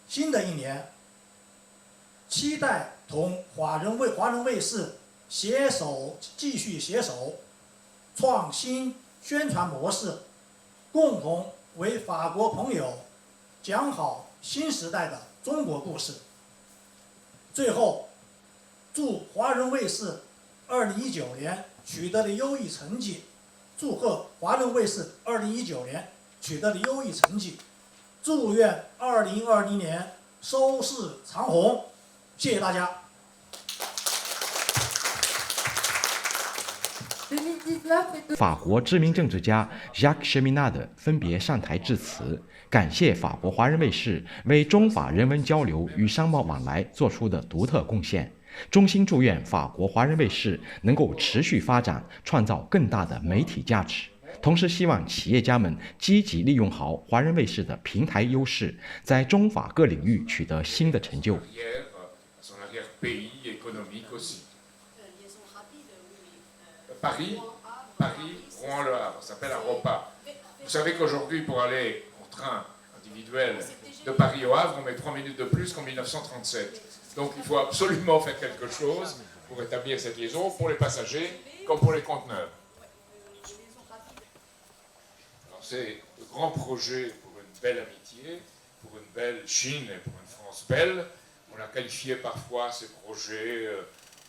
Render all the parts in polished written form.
新的一年，期待同华人卫视继续携手，创新宣传模式，共同为法国朋友讲好新时代的中国故事。最后，祝华人卫视2019年取得的优异成绩，祝贺华人卫视2019年取得的优异成绩，祝愿2020年收视长虹。谢谢大家。法国知名政治家 Jacques Cheminade 分别上台致辞，感谢法国华人卫视为中法人文交流与商贸往来做出的独特贡献，衷心祝愿法国华人卫视能够持续发展，创造更大的媒体价值。同时希望企业家们积极利用好华人卫视的平台优势，在中法各领域取得新的成就。Paris, Rouen-Le Havre, ça s'appelle un repas. Vous savez qu'aujourd'hui, pour aller en train individuel de Paris au Havre, on met 3 minutes de plus qu'en 1937. Donc il faut absolument faire quelque chose pour établir cette liaison pour les passagers comme pour les conteneurs. Alors c'est de grands projets pour une belle amitié, pour une belle Chine et pour une France belle. On a qualifié parfois ces projets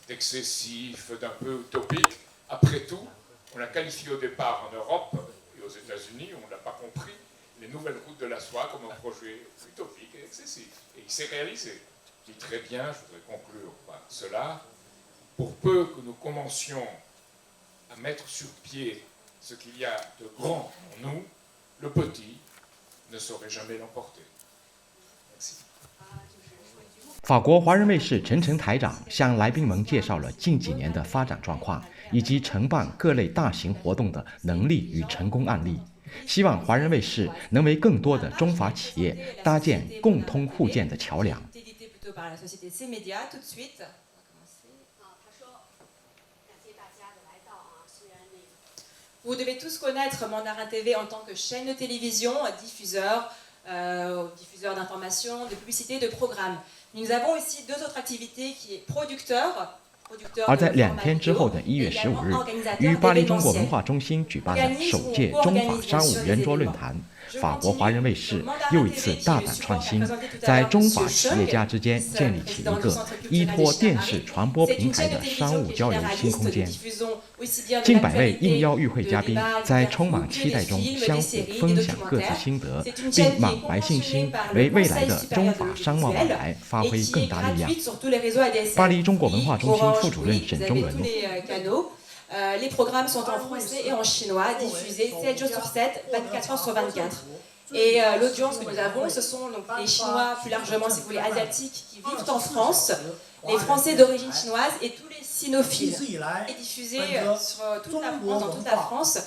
d'excessifs, d'un peu utopiques. Après tout, on a qualifié au départ en Europe et aux États-Unis, on ne l'a pas compris, les nouvelles routes de la soie comme un projet utopique et excessif. Et il s'est réalisé. Je dis très bien, je voudrais conclure par cela, pour peu que nous commencions à mettre sur pied ce qu'il y a de grand en nous, le petit ne saurait jamais l'emporter. Merci. 法国华人卫视陈诚台长向来宾们介绍了近几年的发展状况，以及承办各类大型活动的能力与成功案例，希望华人卫视能为更多的中法企业搭建共通互鉴的桥梁。Vous devez tous connaître Mandarin TV en tant que chaîne de télévision, diffuseur d'informations, de publicité, de programmes. Nous avons aussi 2 autres activités qui est producteur. 而在2天之后的1月15日，于巴黎中国文化中心举办的首届中法商务圆桌论坛，法国华人卫视又一次大胆创新，在中法企业家之间建立起一个依托电视传播平台的商务交流新空间。近100位应邀与会嘉宾在充满期待中相互分享各自心得，并满怀信心，为未来的中法商贸往来发挥更大力量。巴黎中国文化中心副主任沈中文。Les programmes sont en français et en chinois, diffusés 7 jours sur 7, 24 heures sur 24. Et l'audience que nous avons, ce sont donc les Chinois, plus largement si vous voulez, asiatiques, qui vivent en France, les Français d'origine chinoise et tous les sinophiles. Et diffusé sur toute la France, dans toute la France.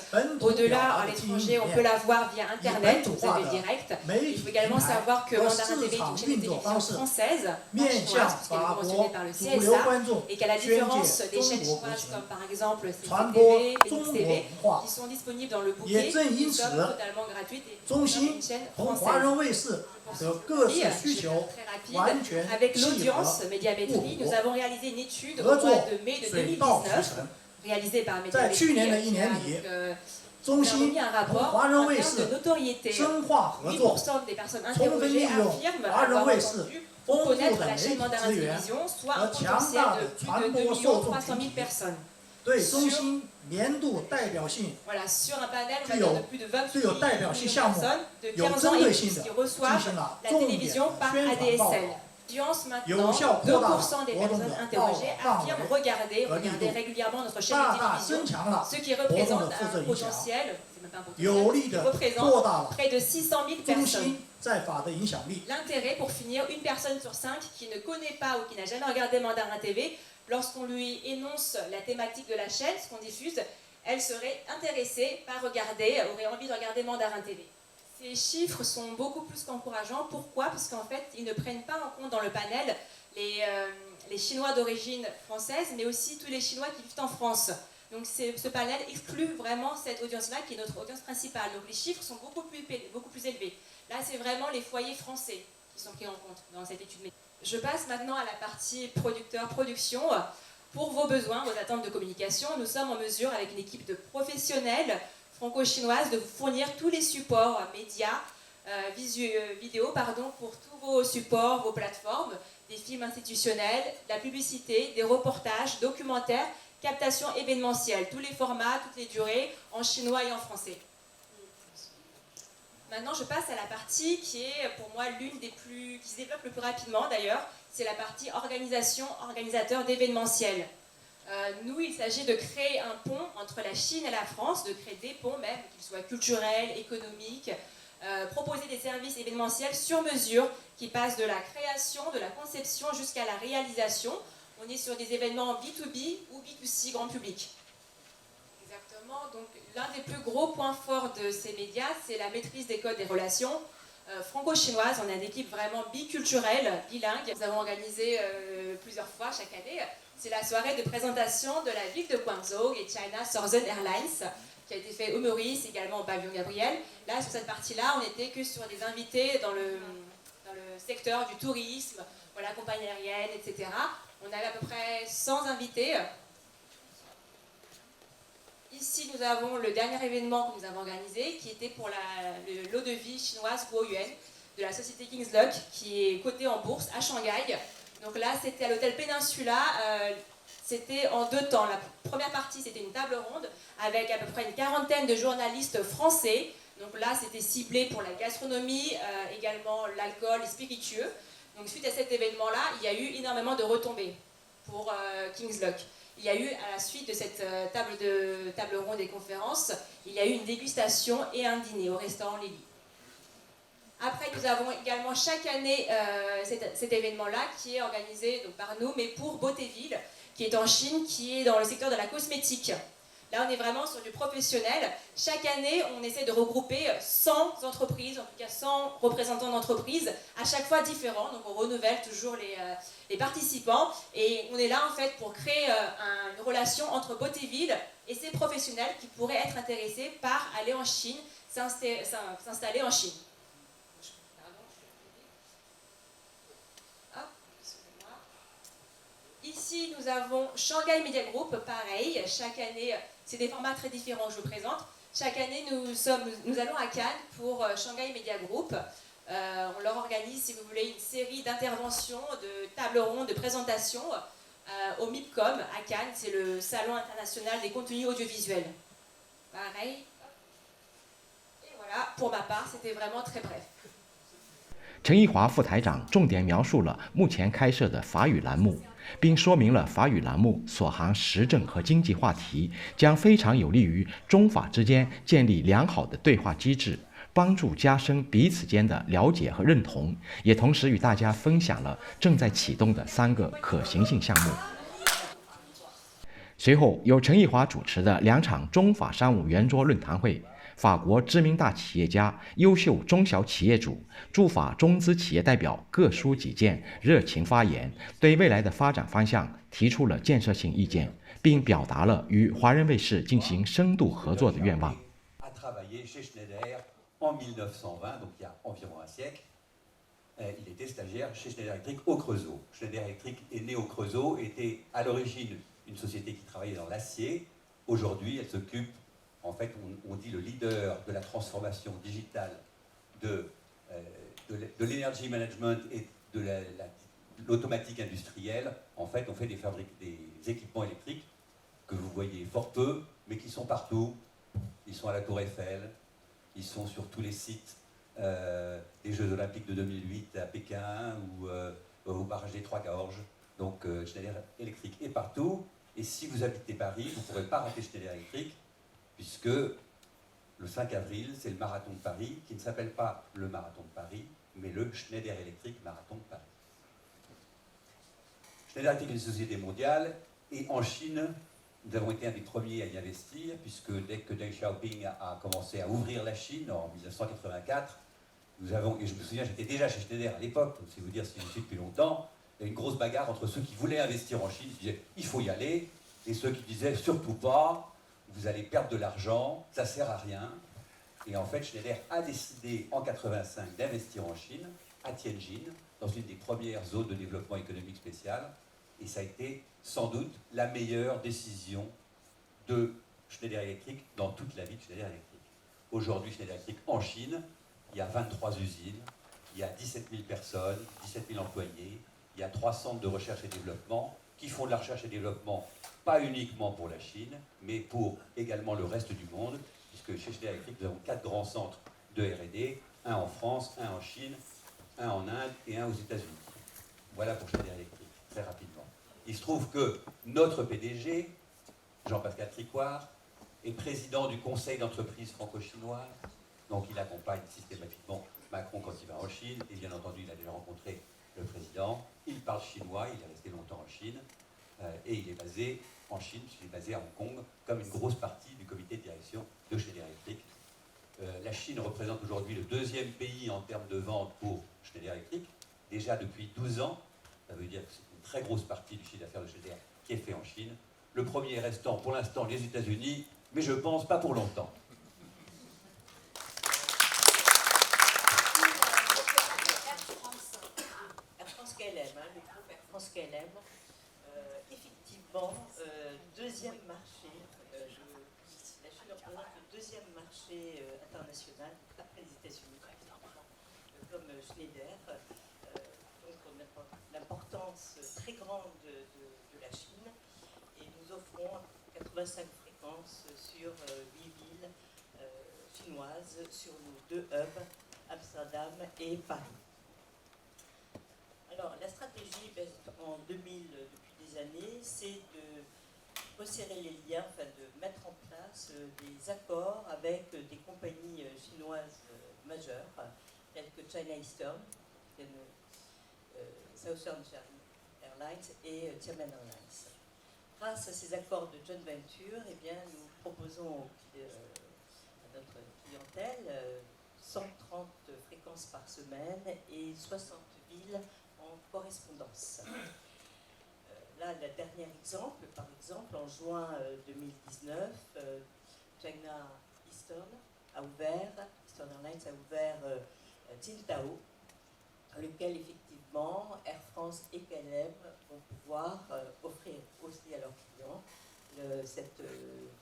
Au-delà, à l'étranger, on peut la voir via Internet, vous avez le direct. Il faut également savoir que Mandarin TV est une chaîne de télévision française, pas chinoise, puisqu'elle est conventionnée par le CSA, et qu'à la différence des chaînes chinoises comme par exemple CCTV, Phoenix TV, qui sont disponibles dans le bouquet, nous sommes totalement gratuites et nous sommes une chaîne française. Avec l'audience médiamétrie, nous avons réalisé une étude au mois de mai de 2019, réalisée par Médiamétrie, qui a remis un rapport en termes de notoriété. 8% des personnes interrogées affirment avoir entendu ou connaître la chaîne Mandarin Télévision, soit un potentiel de plus de 2 300 000 personnes. 对中心年度代表性 Voilà, sur un panel, on va dire de plus de 28 具有代表性项目 personnes de 有 15 ans 针 et 对 plus 性的 qui 进 reçoivent 行了 la 重点 télévision par 宣传报 ADSL. 道， Audience 有 maintenant, 效扩大 2% des 活动 personnes 的 interrogées 范 affirment 围 regarder 和力度， régulièrement notre chaîne 大 de 大 télévision, 增强了 ce qui 活动 représente 的负责 un 影响， potentiel, c'est même pas un 有 potentiel, 力 qui 的扩 représente 大了 près de 600 000 中 personnes. 心在法的影响力。 L'intérêt, pour finir, une personne sur 5 qui ne connaît pas ou qui n'a jamais regardé Mandarin TV, lorsqu'on lui énonce la thématique de la chaîne, ce qu'on diffuse, elle serait intéressée par regarder, aurait envie de regarder Mandarin TV. Ces chiffres sont beaucoup plus qu'encourageants. Pourquoi? Parce qu'en fait, ils ne prennent pas en compte dans le panel les Chinois d'origine française, mais aussi tous les Chinois qui vivent en France. Donc ce panel exclut vraiment cette audience-là, qui est notre audience principale. Donc les chiffres sont beaucoup plus élevés. Là, c'est vraiment les foyers français qui sont pris en compte dans cette étude. Je passe maintenant à la partie producteur-production. Pour vos besoins, vos attentes de communication, nous sommes en mesure, avec une équipe de professionnels franco-chinoises, de vous fournir tous les supports médias, vidéo, pour tous vos supports, vos plateformes, des films institutionnels, de la publicité, des reportages, documentaires, captation événementielle, tous les formats, toutes les durées, en chinois et en français. Maintenant, je passe à la partie qui est pour moi l'une des plus, qui se développe le plus rapidement d'ailleurs, c'est la partie organisateur d'événementiel. Nous, il s'agit de créer un pont entre la Chine et la France, de créer des ponts même, qu'ils soient culturels, économiques, proposer des services événementiels sur mesure qui passent de la création, de la conception jusqu'à la réalisation. On est sur des événements B2B ou B2C grand public. Exactement. Donc, l'un des plus gros points forts de ces médias, c'est la maîtrise des codes des relations franco-chinoises. On a une équipe vraiment biculturelle, bilingue. Nous avons organisé plusieurs fois chaque année. C'est la soirée de présentation de la ville de Guangzhou et China Southern Airlines, qui a été fait au Maurice, également au pavillon Gabriel. Là, sur cette partie-là, on n'était que sur des invités dans le secteur du tourisme, voilà, compagnie aérienne, etc. On avait à peu près 100 invités. Ici, nous avons le dernier événement que nous avons organisé, qui était pour l'eau de vie chinoise Guoyuan, de la société King's Luck, qui est cotée en bourse à Shanghai. Donc là, c'était à l'hôtel Peninsula. C'était en 2 temps. La première partie, c'était une table ronde avec à peu près une quarantaine de journalistes français. Donc là, c'était ciblé pour la gastronomie, également l'alcool, les spiritueux. Donc suite à cet événement-là, il y a eu énormément de retombées pour King's Luck. Il y a eu, à la suite de cette table ronde et conférence, il y a eu une dégustation et un dîner au restaurant Lily. Après, nous avons également chaque année cet événement-là qui est organisé donc, par nous, mais pour Beautéville, qui est en Chine, qui est dans le secteur de la cosmétique. Là, on est vraiment sur du professionnel. Chaque année, on essaie de regrouper 100 entreprises, en tout cas 100 représentants d'entreprises, à chaque fois différents. Donc, on renouvelle toujours les participants. Et on est là, en fait, pour créer une relation entre Beautéville et ces professionnels qui pourraient être intéressés par aller en Chine, s'installer en Chine. Ici, nous avons Shanghai Media Group, pareil. Chaque année, c'est des formats très différents que je vous présente. Chaque année, nous allons à Cannes pour Shanghai Media Group. On leur organise, si vous voulez, une série d'interventions, de tables rondes, de présentations au MIPCOM à Cannes. C'est le Salon international des contenus audiovisuels. Pareil. Et voilà, pour ma part, c'était vraiment très bref. 陈一华副台长重点描述了目前开设的法语栏目，并说明了法语栏目所含时政和经济话题将非常有利于中法之间建立良好的对话机制，帮助加深彼此间的了解和认同，也同时与大家分享了正在启动的3个可行性项目。随后，由陈一华主持的2场中法商务圆桌论坛会。 法国知名大企业家、优秀中小企业主、驻法中资企业代表各抒己见，热情发言，对未来的发展方向提出了建设性意见，并表达了与华人卫视进行深度合作的愿望。Il était stagiaire chez Schneider Electric au Creusot. Schneider Electric est né au Creusot, était à l'origine une société qui travaillait dans l'acier. Aujourd'hui, elle s'occupe. En fait, on dit le leader de la transformation digitale de l'energy management et de l'automatique industrielle. En fait, on fait des équipements électriques que vous voyez fort peu, mais qui sont partout. Ils sont à la Tour Eiffel, ils sont sur tous les sites des Jeux Olympiques de 2008 à Pékin ou au barrage des Trois Gorges. Donc, Schneider Electric est partout. Et si vous habitez Paris, vous ne pourrez pas rater Schneider Electric, puisque le 5 avril, c'est le marathon de Paris, qui ne s'appelle pas le marathon de Paris, mais le Schneider Electric Marathon de Paris. Schneider Electric est une société mondiale, et en Chine, nous avons été un des premiers à y investir, puisque dès que Deng Xiaoping a commencé à ouvrir la Chine, en 1984, nous avons, et je me souviens, j'étais déjà chez Schneider à l'époque, donc c'est vous dire si je suis depuis longtemps, il y a une grosse bagarre entre ceux qui voulaient investir en Chine, qui disaient « il faut y aller », et ceux qui disaient « surtout pas ». Vous allez perdre de l'argent, ça ne sert à rien. Et en fait, Schneider a décidé en 85 d'investir en Chine. à Tianjin, dans une des premières zones de développement économique spécial, et ça a été sans doute la meilleure décision de Schneider Electric dans toute la vie de Schneider Electric. Aujourd'hui, Schneider Electric en Chine, il y a 23 usines, il y a 17 000 personnes, 17 000 employés, il y a 3 centres de recherche et développement qui font de la recherche et développement pas uniquement pour la Chine, mais pour également le reste du monde, puisque chez Schneider Electric, nous avons 4 grands centres de R&D, un en France, un en Chine, un en Inde et un aux États-Unis. Voilà pour Schneider Electric, très rapidement. Il se trouve que notre PDG, Jean-Pascal Tricoire, est président du conseil d'entreprise franco-chinoise, donc il accompagne systématiquement Macron quand il va en Chine, et bien entendu, il a déjà rencontré le président, il parle chinois, il est resté longtemps en Chine, et il est basé en Chine, puisqu'il est basé à Hong Kong, comme une grosse partie du comité de direction de Schneider Electric. La Chine représente aujourd'hui le 2e pays en termes de vente pour Schneider Electric, déjà depuis 12 ans, ça veut dire que c'est une très grosse partie du chiffre d'affaires de Schneider qui est fait en Chine. Le premier restant pour l'instant les États-Unis, mais je pense pas pour longtemps. Air France KLM, le groupe Air France KLM, effectivement, deuxième marché, la Chine représente le 2e marché international après les États-Unis, comme Schneider. Donc l'importance très grande de la Chine, et nous offrons 85 fréquences sur 8 villes chinoises, sur nos 2 hubs, Amsterdam et Paris. Alors, la stratégie en 2000, depuis des années, c'est de resserrer les liens, enfin de mettre en place des accords avec des compagnies chinoises majeures, telles que China Eastern, Southern Airlines et Tianmen Airlines. Grâce à ces accords de joint venture, eh bien, nous proposons à notre clientèle 130 fréquences par semaine et 60 villes en correspondance. Là, le dernier exemple, par exemple, en juin 2019, China Eastern Airlines a ouvert Qingdao, dans lequel effectivement Air France et KLM vont pouvoir offrir aussi à leurs clients cette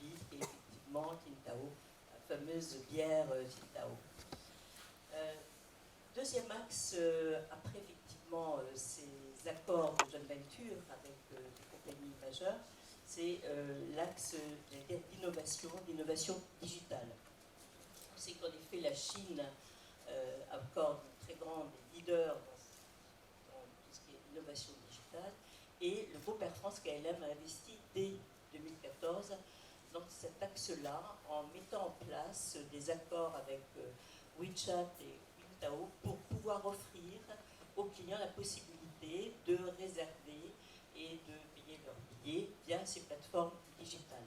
ville qui est effectivement Qingdao, la fameuse bière Qingdao. Deuxième axe, après effectivement ces accords de joint venture avec des compagnies majeures, c'est l'axe d'innovation digitale. C'est qu'en effet la Chine accorde une très grande leader dans tout ce qui est innovation digitale, et le groupe Air France KLM a investi dès 2014 dans cet axe-là, en mettant en place des accords avec WeChat et Qingdao pour pouvoir offrir aux clients la possibilité de réserver et de payer leurs billets via ces plateformes digitales.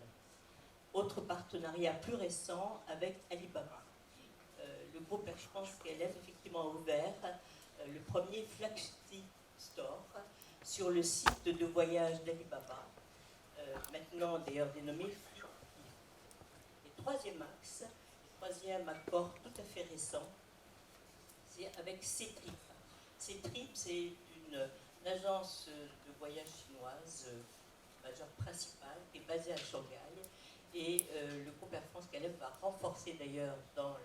Autre partenariat plus récent avec Alibaba. Le groupe Air France KLM effectivement a ouvert le premier flagship store sur le site de voyage d'Alibaba, maintenant d'ailleurs dénommé Free. Et troisième axe, le troisième accord tout à fait récent, c'est avec Ctrip. Ctrip, c'est une agence de voyage chinoise majeure principale qui est basée à Shanghai, et le groupe Air France KLM va renforcer d'ailleurs dans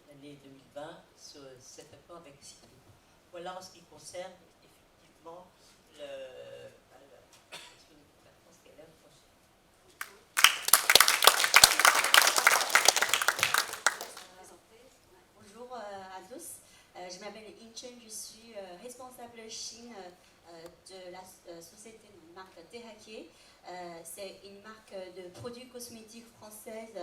l'année 2020 cet accord avec Ctrip. Voilà en ce qui concerne effectivement Air France KLM. Bonjour à tous, je m'appelle Ying Chen, je suis responsable Chine de la société de marque Tehakie. C'est une marque de produits cosmétiques française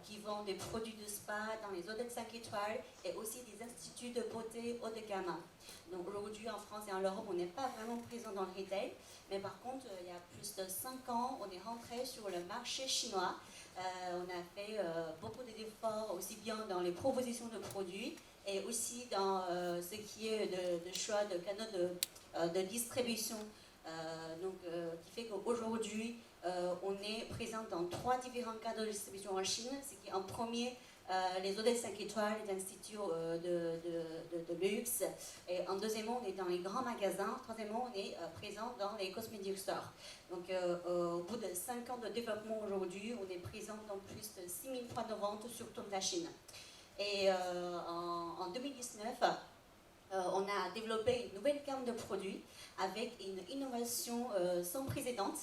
qui vend des produits de spa dans les hôtels 5 étoiles et aussi des instituts de beauté haut de gamme. Donc aujourd'hui en France et en Europe, on n'est pas vraiment présent dans le retail, mais par contre, il y a plus de 5 ans, on est rentré sur le marché chinois. On a fait beaucoup d'efforts aussi bien dans les propositions de produits et aussi dans ce qui est de choix de canaux de distribution. Qui fait qu'aujourd'hui, on est présent dans 3 différents canaux de distribution en Chine, ce qui est en premier les hôtels 5 étoiles, les instituts de luxe. Et en deuxièmement, on est dans les grands magasins. Troisièmement, on est présent dans les cosmetic stores. Donc, au bout de 5 ans de développement aujourd'hui, on est présent dans plus de 6000 points de vente sur toute la Chine. Et en 2019, on a développé une nouvelle gamme de produits avec une innovation sans précédent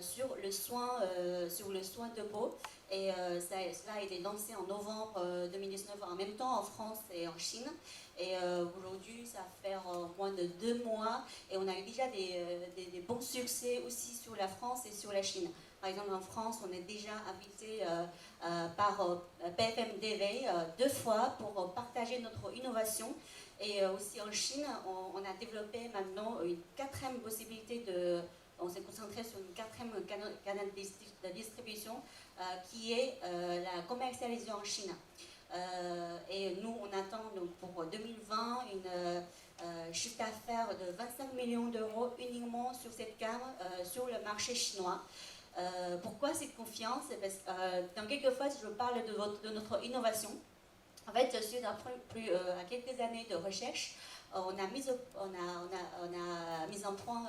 sur le soin de peau. Et cela a été lancé en novembre 2019 en même temps en France et en Chine. Et aujourd'hui, ça fait moins de 2 mois et on a eu déjà des bons succès aussi sur la France et sur la Chine. Par exemple, en France, on est déjà invité par BFM TV 2 fois pour partager notre innovation. Et aussi en Chine, on a développé maintenant une 4e possibilité de... On s'est concentré sur une 4e canal de distribution qui est la commercialisation en Chine. Et nous, on attend donc, pour 2020 une chiffre d'affaires de 25 millions d'euros uniquement sur cette gamme sur le marché chinois. Pourquoi cette confiance? Parce que dans quelques fois, je parle de notre innovation. En fait, suite à quelques années de recherche, on a mis en point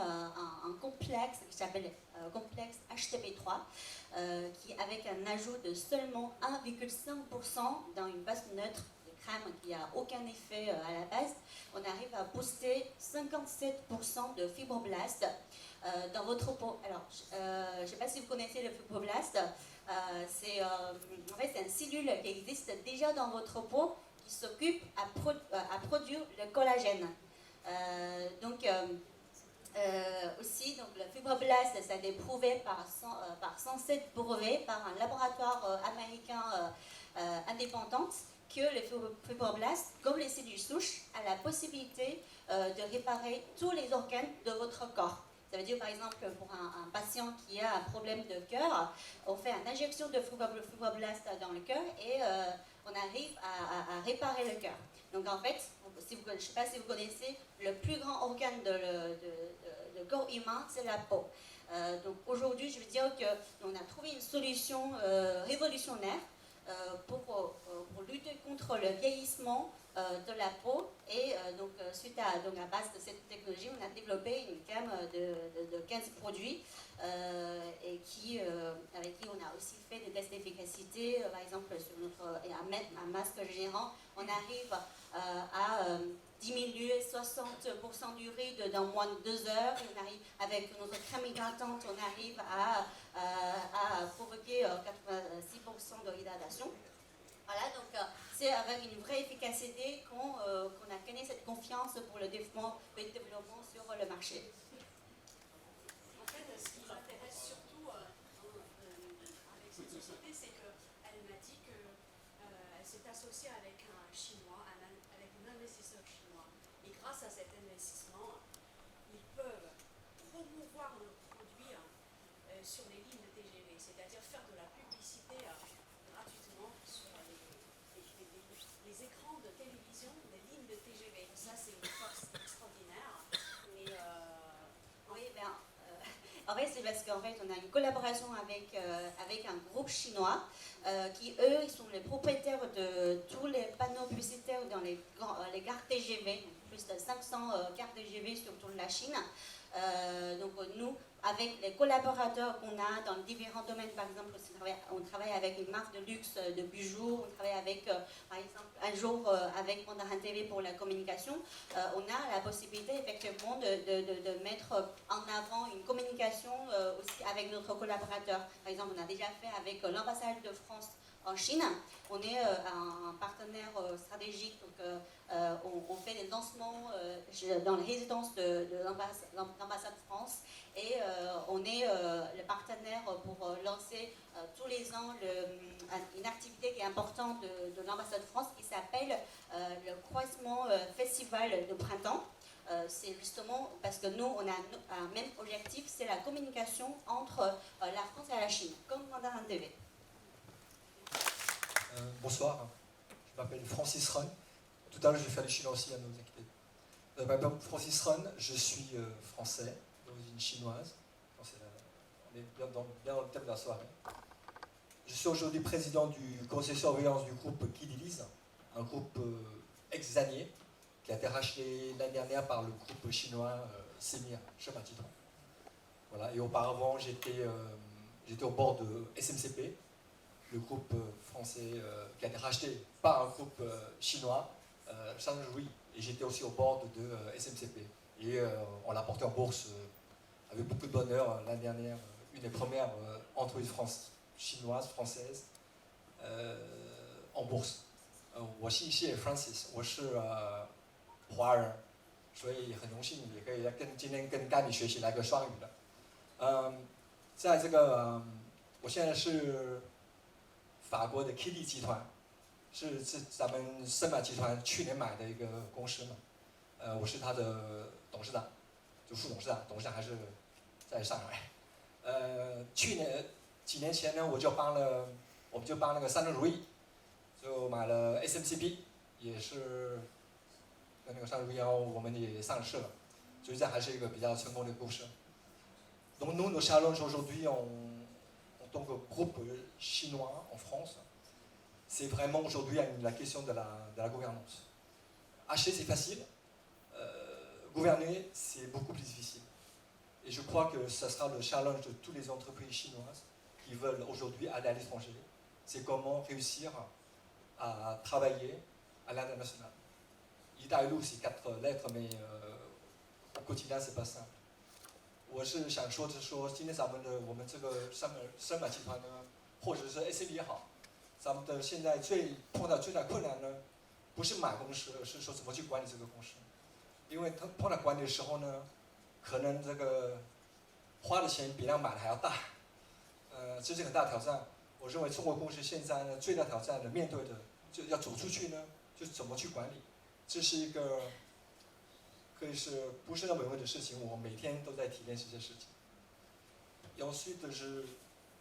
un complexe qui s'appelle complexe HTP3, qui avec un ajout de seulement 1,5% dans une base neutre de crème qui n'a aucun effet à la base, on arrive à booster 57% de fibroblastes dans votre peau. Alors, je ne sais pas si vous connaissez le fibroblast. En fait, c'est une cellule qui existe déjà dans votre peau qui s'occupe à produire le collagène. Aussi, donc, le fibroblast, ça a été prouvé par 107 brevets par un laboratoire américain indépendant que le fibroblast, comme les cellules souches, a la possibilité de réparer tous les organes de votre corps. Ça veut dire, par exemple, pour un patient qui a un problème de cœur, on fait une injection de fibroblast dans le cœur et on arrive à réparer le cœur. Donc, en fait, je ne sais pas si vous connaissez, le plus grand organe de corps humain, c'est la peau. Donc, aujourd'hui, je veux dire qu'on a trouvé une solution révolutionnaire pour lutter contre le vieillissement de la peau et suite à base de cette technologie, on a développé une gamme de 15 produits et avec qui on a aussi fait des tests d'efficacité. Par exemple, sur un masque gérant, on arrive à diminuer 60% du ride dans moins de 2 heures. Et on arrive, avec notre crème hydratante, on arrive à provoquer 86% de hydratation. Voilà, donc c'est avec une vraie efficacité qu'on a gagné cette confiance pour le développement sur le marché. En fait, ce qui m'intéresse surtout avec cette société, c'est qu'elle m'a dit qu'elle s'est associée avec un Chinois, avec un investisseur chinois. Et grâce à cet investissement, ils peuvent promouvoir leurs produits sur les lignes de TGV, c'est-à-dire faire de la publicité gratuitement sur les écrans de télévision, les lignes de TGV. Ça, c'est une force extraordinaire. Mais, oui, en fait, c'est parce qu'en fait, on a une collaboration avec un groupe chinois qui, eux, ils sont les propriétaires de tous les panneaux publicitaires dans les gares TGV, plus de 500 gares TGV sur toute la Chine. Donc nous, avec les collaborateurs qu'on a dans différents domaines, par exemple, on travaille avec une marque de luxe de bijoux, on travaille avec, par exemple, un jour avec Mandarin TV pour la communication, on a la possibilité effectivement de mettre en avant une communication aussi avec notre collaborateur. Par exemple, on a déjà fait avec l'ambassade de France en Chine, on est un partenaire stratégique, donc on fait des lancements dans les résidences de l'ambassade de France et on est le partenaire pour lancer tous les ans une activité qui est importante de l'ambassade de France qui s'appelle le Croisement Festival de Printemps. C'est justement parce que nous, on a un même objectif, c'est la communication entre la France et la Chine, comme Mandarin TV. Bonsoir, je m'appelle Francis Run. Tout à l'heure, je vais faire les Chinois aussi, à ne vous inquiétez. Je m'appelle Francis Run, je suis français, d'origine chinoise. On est bien dans le thème de la soirée. Je suis aujourd'hui président du conseil de surveillance du groupe Kidiliz, un groupe ex-Zanier qui a été racheté l'année dernière par le groupe chinois Semir, Chemin Titron. Voilà. Et auparavant, j'étais au bord de SMCP, le groupe français qui a été racheté par un groupe chinois, Shanghui. Et j'étais aussi au bord de SMCP. Et on l'a porté en bourse avec beaucoup de bonheur l'année dernière, une des premières entreprises chinoises, françaises, en bourse. 我姓谢 Francis， 我是华人，所以很荣幸也可以来今天跟甘米学习来个双语的。在这个我现在是法国的 Kiddy 集团，是咱们盛满集团去年买的一个公司嘛。我是他的董事长，就副董事长，董事长还是在上海。去年几年前呢，我们就帮那个三正如意，就买了 SMCP， 也是跟那个三正如意，然后我们也上市了，所以这还是一个比较成功的故事。Donc nous challenge aujourd'hui en tant que groupe chinois en France, c'est vraiment aujourd'hui la question de la gouvernance. Acheter c'est facile, gouverner c'est beaucoup plus difficile. Et je crois que ce sera le challenge de toutes les entreprises chinoises qui veulent aujourd'hui aller à l'étranger. C'est comment réussir à travailler à l'international. Itaïlou c'est 4 lettres, mais au quotidien c'est pas simple. 我是想说，就是说，今天我们这个盛满集团呢，或者是 SCB 也好，咱们的现在碰到最大困难呢，不是买公司，而是说怎么去管理这个公司。因为他碰到管理的时候呢，可能这个花的钱比那买的还要大，这是很大挑战。我认为中国公司现在呢，最大挑战的面对的，就要走出去呢，就是怎么去管理，这是一个。可以是不是那么容易的事情，我每天都在体验这些事情。Et ensuite,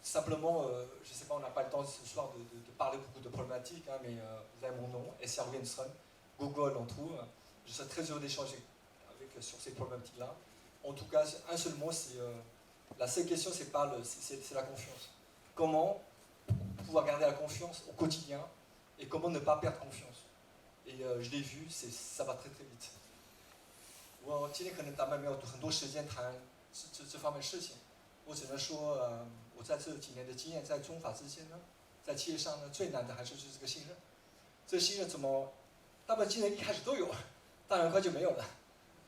simplement, je ne sais pas, on n'a pas le temps ce soir de parler beaucoup de problématiques, hein, mais vous avez mon nom, SR Winston, Google en trouve. Je serais très heureux d'échanger sur ces problématiques-là. En tout cas, un seul mot, c'est la seule question, c'est la confiance. Comment pouvoir garder la confiance au quotidien et comment ne pas perdre confiance. Et je l'ai vu, ça va très très vite. 我今天可能咱们没有很多时间谈这方面事情，我只能说，我在这几年的经验，在中法之间呢，在企业上呢，最难的还是这个信任。这信任怎么，大部分信任一开始都有，但很快就没有了。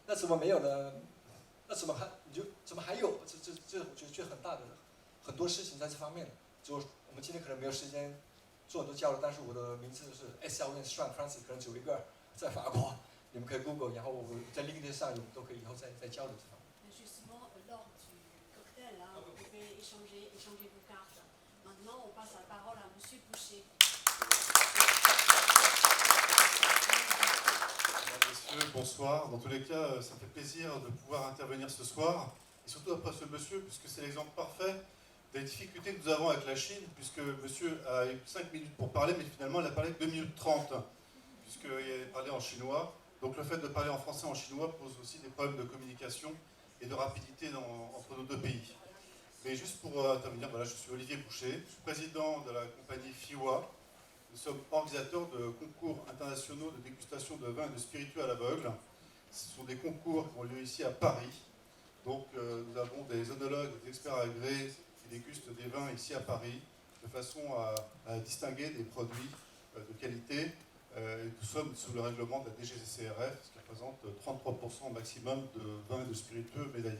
那怎么没有呢？那怎么还有？这我觉得就很大的很多事情在这方面。就我们今天可能没有时间做很多交流，但是我的名字是 SR Winston Francis， 可能只有一个，在法国。 你们可以 Google， 然后我在 LinkedIn 上都可以以后再交流这方面。Justement, lors du cocktail, hein, vous pouvez échanger vos cartes. Maintenant, on passe la parole à Monsieur Boucher. Mesdames, Messieurs, bonsoir. Dans tous les cas, ça me fait plaisir de pouvoir intervenir ce soir, et surtout après ce monsieur, puisque c'est l'exemple parfait des difficultés que nous avons avec la Chine, puisque monsieur a eu 5 minutes pour parler, mais finalement il a parlé 2 minutes 30, puisqu'il a parlé en chinois. Donc le fait de parler en français et en chinois pose aussi des problèmes de communication et de rapidité entre nos deux pays. Mais juste pour intervenir, voilà, je suis Olivier Boucher, je suis président de la compagnie FIWA. Nous sommes organisateurs de concours internationaux de dégustation de vins et de spiritueux à l'aveugle. Ce sont des concours qui ont lieu ici à Paris. Donc nous avons des œnologues, des experts agréés qui dégustent des vins ici à Paris, de façon à distinguer des produits de qualité. Nous sommes sous le règlement de la DGCCRF, ce qui représente 33% maximum de vins et de spiritueux médaillés.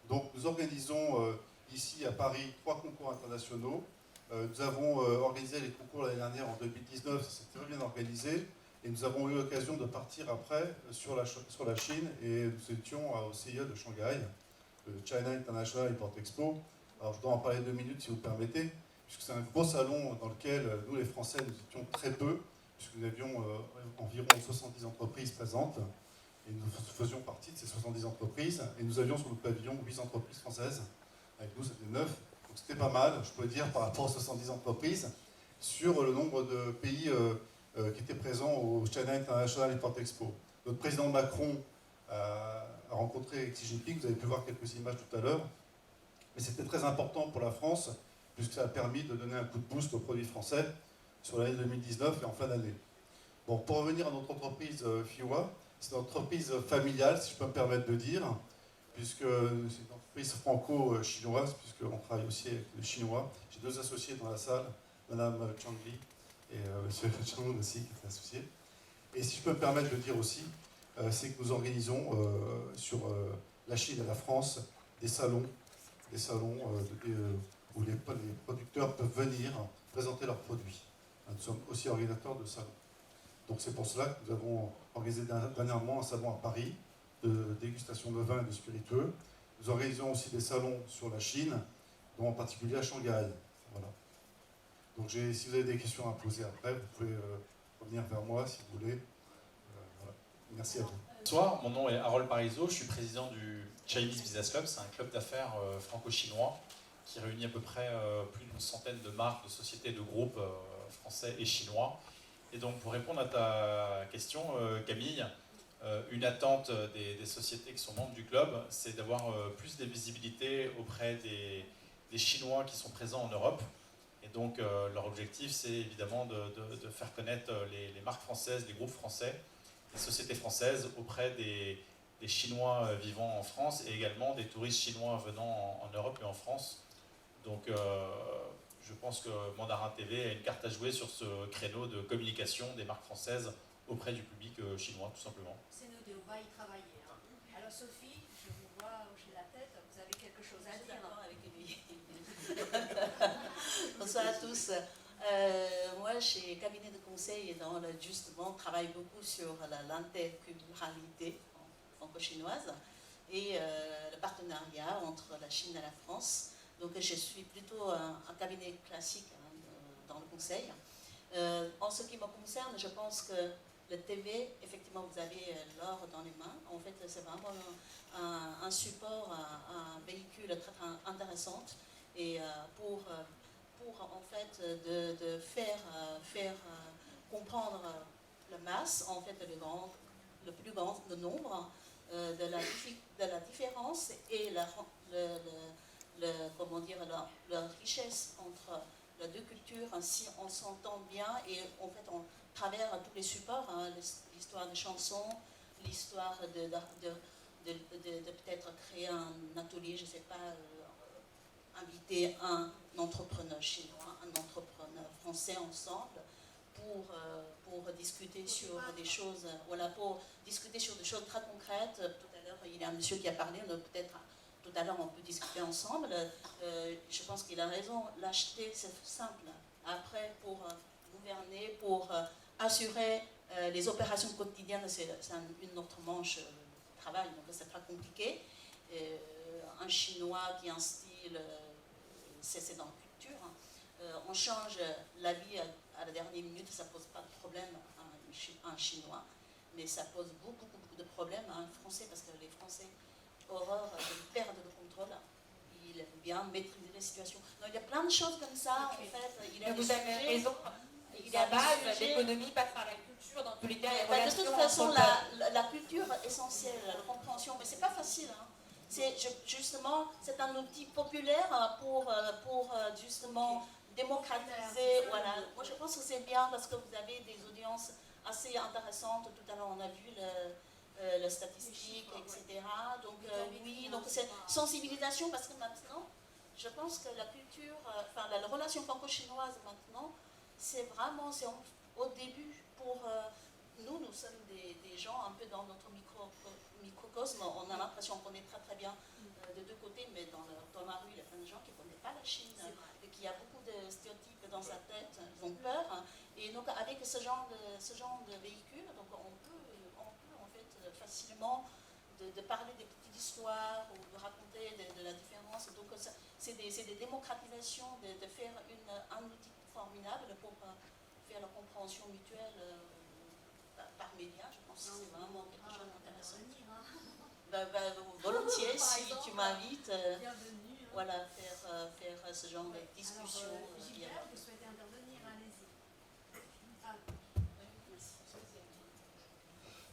Donc nous organisons ici à Paris 3 concours internationaux. Nous avons organisé les concours l'année dernière en 2019, ça s'est très bien organisé. Et nous avons eu l'occasion de partir après sur la Chine et nous étions au CIE de Shanghai, le China International Import Expo. Alors je dois en parler 2 minutes si vous permettez, puisque c'est un gros salon dans lequel nous les Français nous étions très peu, puisque nous avions environ 70 entreprises présentes, et nous faisions partie de ces 70 entreprises, et nous avions sur notre pavillon 8 entreprises françaises, avec nous c'était 9, donc c'était pas mal, je peux dire, par rapport aux 70 entreprises, sur le nombre de pays qui étaient présents au China International Import Expo. Notre président Macron a rencontré Xi Jinping, vous avez pu voir quelques images tout à l'heure, mais c'était très important pour la France, puisque ça a permis de donner un coup de boost aux produits français sur l'année 2019 et en fin d'année. Bon, pour revenir à notre entreprise FIWA, c'est une entreprise familiale, si je peux me permettre de dire, puisque c'est une entreprise franco-chinoise, puisqu'on travaille aussi avec les Chinois. J'ai 2 associés dans la salle, Madame Chang Li et Monsieur Chang aussi, qui est associé. Et si je peux me permettre de dire aussi, c'est que nous organisons sur la Chine et la France des salons où les producteurs peuvent venir présenter leurs produits. Nous sommes aussi organisateurs de salons. Donc c'est pour cela que nous avons organisé dernièrement un salon à Paris de dégustation de vin et de spiritueux. Nous organisons aussi des salons sur la Chine, dont en particulier à Shanghai. Voilà. Donc si vous avez des questions à poser après, vous pouvez revenir vers moi si vous voulez. Voilà. Merci à vous. Bonsoir, mon nom est Harold Parizeau, je suis président du Chinese Business Club, c'est un club d'affaires franco-chinois qui réunit à peu près plus d'une centaine de marques, de sociétés, de groupes français et chinois. Et donc pour répondre à ta question, Camille, une attente des sociétés qui sont membres du club, c'est d'avoir plus de visibilité auprès des Chinois qui sont présents en Europe. Et donc leur objectif, c'est évidemment de faire connaître les marques françaises, les groupes français, les sociétés françaises auprès des Chinois vivant en France et également des touristes chinois venant en Europe et en France. Donc je pense que Mandarin TV a une carte à jouer sur ce créneau de communication des marques françaises auprès du public chinois, tout simplement. C'est nous deux, on va y travailler. Hein. Alors Sophie, je vous vois hocher la tête, vous avez quelque chose à dire avec lui. Bonsoir à tous. Moi, chez Cabinet de Conseil, justement, travaille beaucoup sur l'interculturalité franco-chinoise et le partenariat entre la Chine et la France. Donc, je suis plutôt un cabinet classique dans le conseil. En ce qui me concerne, je pense que le TV, effectivement, vous avez l'or dans les mains. En fait, c'est vraiment un support, un véhicule très intéressant et pour en fait de faire comprendre la masse, en fait le plus grand nombre de la différence et comment dire, la richesse entre les deux cultures. Ainsi on s'entend bien et en fait on travers tous les supports, hein, l'histoire des chansons, l'histoire de peut-être créer un atelier, je ne sais pas, inviter un entrepreneur chinois, un entrepreneur français ensemble pour discuter sur des choses, voilà, pour discuter sur des choses très concrètes. Tout à l'heure, il y a un monsieur qui a parlé, peut-être tout à l'heure on peut discuter ensemble. Je pense qu'il a raison, l'acheter c'est simple. Après, pour gouverner, pour assurer les opérations quotidiennes, c'est une autre manche de travail, donc c'est très compliqué. Un chinois qui a un style, c'est dans la culture. On change la vie à la dernière minute, ça ne pose pas de problème à un chinois, mais ça pose beaucoup de problèmes à un français, parce que les français, horreur de perdre le contrôle, ils aiment bien maîtriser les situations. Donc, il y a plein de choses comme ça, okay. En fait. Vous avez raison. Il y a la base, l'économie passe par la culture, dans tous les cas. De toute façon, la culture est essentielle, la compréhension, mais c'est pas facile. Hein. Justement, c'est un outil populaire pour justement démocratiser. Voilà. Moi, je pense que c'est bien parce que vous avez des audiences assez intéressantes. Tout à l'heure, on a vu les statistiques, etc. Donc, oui, donc c'est sensibilisation parce que maintenant, je pense que la culture, enfin, la relation franco-chinoise maintenant, c'est vraiment, au début pour nous sommes des gens un peu dans notre microcosme. On a l'impression qu'on est très bien de deux côtés, mais dans la rue, il y a plein de gens qui ne connaissent pas la Chine et qui a beaucoup de stéréotypes dans sa tête, ils ont peur. Et donc avec ce genre de véhicule, donc on peut en fait facilement de parler des petites histoires ou de raconter de la différence. Donc c'est des démocratisations, de faire un outil formidable pour faire la compréhension mutuelle par médias. Je pense que c'est vraiment quelque chose d'intéressant. Volontiers, si tu m'invites, voilà, faire ce genre de discussion. Gilbert, vous souhaitez intervenir, allez-y.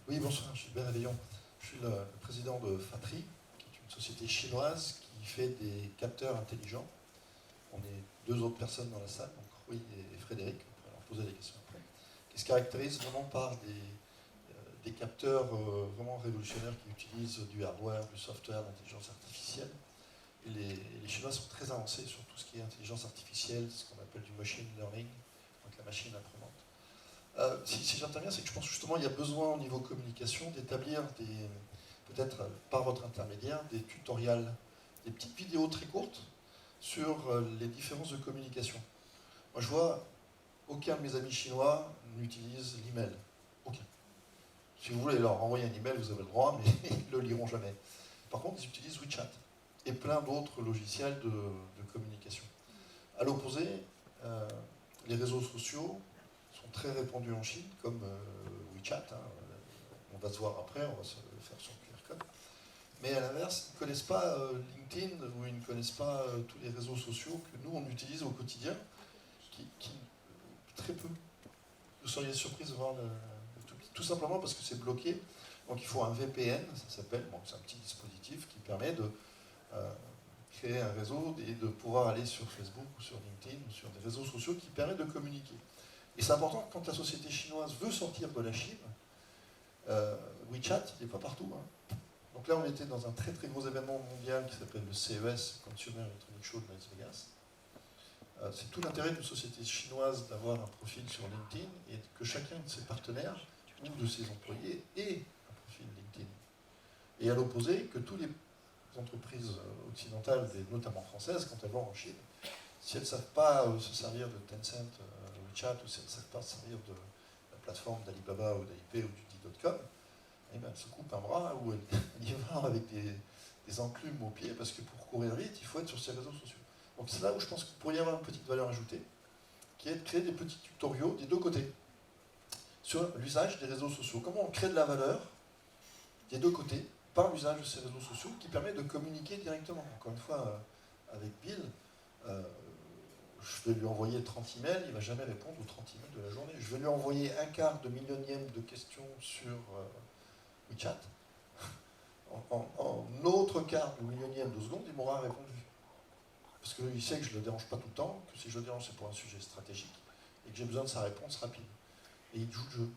Oui, bonsoir, je suis Gilbert Léon. Je suis le président de Fatri, qui est une société chinoise qui fait des capteurs intelligents On est deux autres personnes dans la salle, donc Rui et Frédéric, on pourra leur poser des questions après, qui se caractérisent vraiment par des capteurs vraiment révolutionnaires qui utilisent du hardware, du software, l'intelligence artificielle. Et les Chinois sont très avancés sur tout ce qui est intelligence artificielle, ce qu'on appelle du machine learning, donc la machine apprenante. Si j'interviens, c'est que je pense justement qu'il y a besoin au niveau communication d'établir peut-être par votre intermédiaire, des tutoriels, des petites vidéos très courtes sur les différences de communication. Moi je vois, aucun de mes amis chinois n'utilise l'email. Aucun. Si vous voulez leur envoyer un email, vous avez le droit, mais ils ne le liront jamais. Par contre, ils utilisent WeChat et plein d'autres logiciels de communication. À l'opposé, les réseaux sociaux sont très répandus en Chine, comme WeChat. On va se voir après, on va se faire son QR code. Mais à l'inverse, ils ne connaissent pas LinkedIn ou ils ne connaissent pas tous les réseaux sociaux que nous, on utilise au quotidien, qui très peu. Vous seriez surpris de voir tout simplement parce que c'est bloqué. Donc il faut un VPN, ça s'appelle, bon, c'est un petit dispositif qui permet de créer un réseau et de pouvoir aller sur Facebook ou sur LinkedIn ou sur des réseaux sociaux qui permettent de communiquer. Et c'est important que quand la société chinoise veut sortir de la Chine, WeChat, il n'est pas partout. Donc là, on était dans un très très gros événement mondial qui s'appelle le CES, Consumer Electronics Show de Las Vegas. C'est tout l'intérêt d'une société chinoise d'avoir un profil sur LinkedIn et que chacun de ses partenaires ou de ses employés ait un profil LinkedIn. Et à l'opposé, que toutes les entreprises occidentales, et notamment françaises, quand elles vont en Chine, si elles ne savent pas se servir de Tencent, WeChat, ou si elles ne savent pas se servir de la plateforme d'Alibaba ou d'AIP ou du D.com, eh ben, elles se coupent un bras ou elles y vont avec des enclumes aux pieds, parce que pour courir vite, il faut être sur ces réseaux sociaux. Donc c'est là où je pense qu'il pourrait y avoir une petite valeur ajoutée, qui est de créer des petits tutoriaux des deux côtés, sur l'usage des réseaux sociaux. Comment on crée de la valeur des deux côtés, par l'usage de ces réseaux sociaux, qui permet de communiquer directement. Encore une fois, avec Bill, je vais lui envoyer 30 emails, il ne va jamais répondre aux 30 emails de la journée. Je vais lui envoyer un quart de millionième de questions sur WeChat. En autre quart de millionième de seconde, il m'aura répondu. Parce qu'il sait que je ne le dérange pas tout le temps, que si je le dérange, c'est pour un sujet stratégique, et que j'ai besoin de sa réponse rapide. Et il joue le jeu.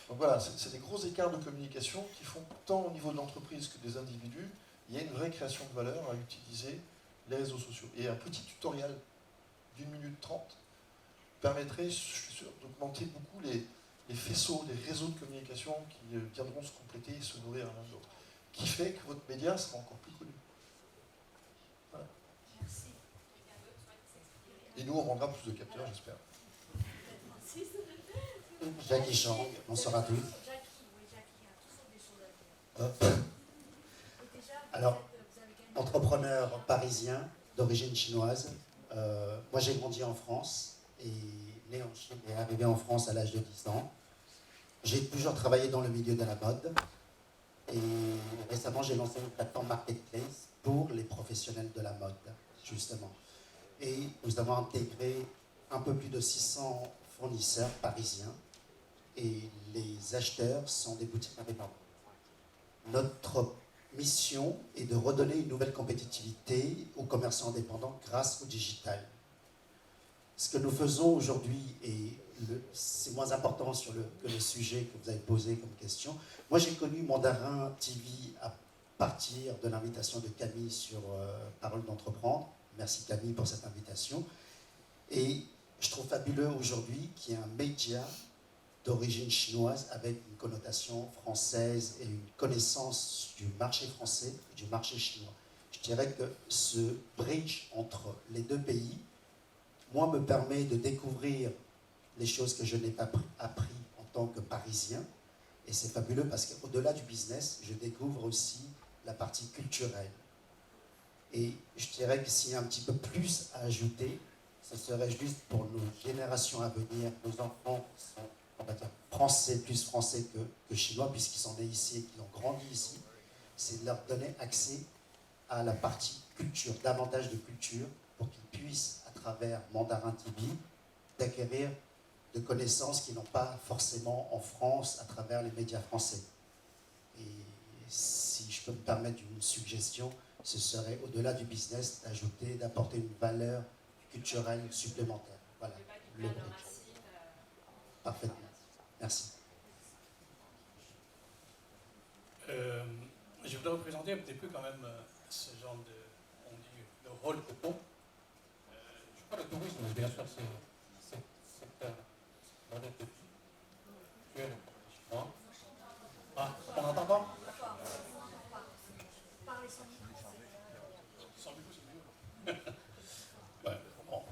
Donc voilà, c'est des gros écarts de communication qui font tant au niveau de l'entreprise que des individus, il y a une vraie création de valeur à utiliser les réseaux sociaux. Et un petit tutoriel d'1 minute 30 permettrait, je suis sûr, d'augmenter beaucoup les faisceaux, les réseaux de communication qui viendront se compléter et se nourrir l'un de l'autre. Qui fait que votre média sera encore plus connu. Voilà. Merci. Et nous, on rendra plus de capteurs, j'espère. Jackie Chang, bonsoir à tous. Alors, entrepreneur parisien d'origine chinoise, moi j'ai grandi en France et né en Chine et arrivé en France à l'âge de 10 ans. J'ai toujours travaillé dans le milieu de la mode et récemment j'ai lancé une plateforme marketplace pour les professionnels de la mode, justement. Et nous avons intégré un peu plus de 600 fournisseurs parisiens et les acheteurs sont des boutiques indépendantes. Notre mission est de redonner une nouvelle compétitivité aux commerçants indépendants grâce au digital. Ce que nous faisons aujourd'hui, et c'est moins important que le sujet que vous avez posé comme question, moi j'ai connu Mandarin TV à partir de l'invitation de Camille sur Parole d'entreprendre. Merci Camille pour cette invitation. Et je trouve fabuleux aujourd'hui qu'il y ait un média d'origine chinoise avec une connotation française et une connaissance du marché français et du marché chinois. Je dirais que ce bridge entre les deux pays, moi, me permet de découvrir les choses que je n'ai pas appris en tant que Parisien. Et c'est fabuleux parce qu'au-delà du business, je découvre aussi la partie culturelle. Et je dirais que s'il y a un petit peu plus à ajouter, ce serait juste pour nos générations à venir, nos enfants qui sont, on va dire, français, plus français que chinois, puisqu'ils sont nés ici et qu'ils ont grandi ici, c'est de leur donner accès à la partie culture, davantage de culture, pour qu'ils puissent, à travers Mandarin TV, d'acquérir de connaissances qu'ils n'ont pas forcément en France, à travers les médias français. Et si je peux me permettre une suggestion, ce serait, au-delà du business, d'ajouter, d'apporter une valeur culturelle supplémentaire. Voilà, le bridge. Parfaitement. Merci. Je voudrais vous présenter un petit peu quand même ce genre de, on dit, le rôle que bon. Je crois que le tourisme, bien sûr, c'est ah, on n'entend pas? Ouais, bon.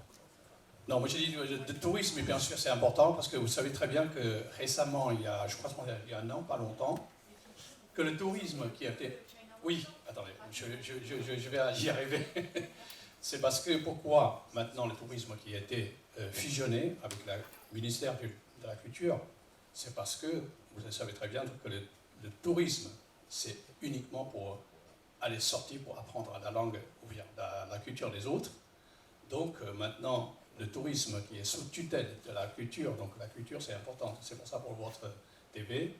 Non, moi j'ai dit le tourisme, bien sûr, c'est important parce que vous savez très bien que récemment, je crois il y a un an, pas longtemps, que le tourisme qui a été... Oui, attendez, je vais y arriver. C'est parce que pourquoi maintenant le tourisme qui a été fusionné avec le ministère de la Culture, c'est parce que vous savez très bien que le tourisme, c'est uniquement pour aller sortir, pour apprendre la langue ou bien la culture des autres. Donc maintenant, le tourisme qui est sous tutelle de la culture, donc la culture c'est important, c'est pour ça pour votre TV.